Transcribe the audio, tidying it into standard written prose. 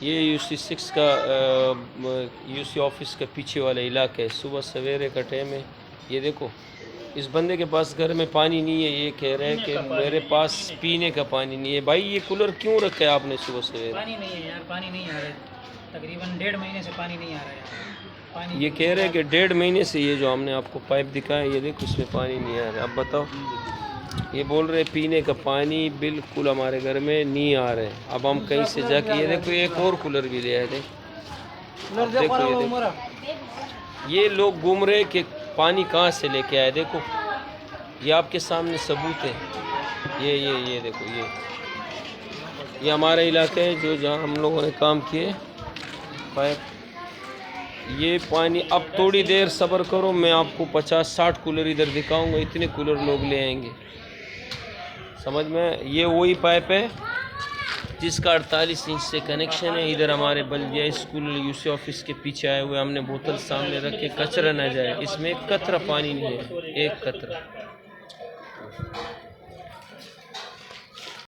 ये UC6 का UC office के पीछे वाला इलाका है। सुबह सवेरे का टाइम है। ये देखो, इस बंदे के पास घर में पानी नहीं है। ये कह रहे हैं कि मेरे पास पीने का पानी नहीं है। भाई ये कूलर क्यों रखा है आपने सुबह सवेरे? पानी नहीं है यार, पानी नहीं आ रहा है। तकरीबन 1.5 महीने से पानी नहीं आ रहा है यार। पानी ये कह रहे हैं कि 1.5 महीने से ये जो हमने आपको पाइप दिखाया, ये देखो इसमें पानी नहीं आ रहा है। अब बताओ, ये बोल रहे पीने का पानी बिल्कुल हमारे घर में नहीं आ रहा है। अब हम कहीं से जाके, ये देखो एक और कूलर भी ले आए थे। देखो ये देखो, ये लोग घूम रहे कि पानी कहाँ से लेके आए। देखो ये आपके सामने सबूत है। ये देखो, ये हमारा इलाका है जो जहाँ हम लोगों ने काम किए पाइप। ये पानी, अब थोड़ी देर सब्र करो, मैं आपको 50-60 कूलर इधर दिखाऊंगा। इतने कूलर लोग ले आएंगे, समझ में। ये वही पाइप है जिसका 48 इंच से कनेक्शन है। इधर हमारे बल्दिया स्कूल UC ऑफिस के पीछे आए हुए हमने बोतल सामने रख के कचरा न जाए। इसमें एक कतरा पानी नहीं है, एक कतरा।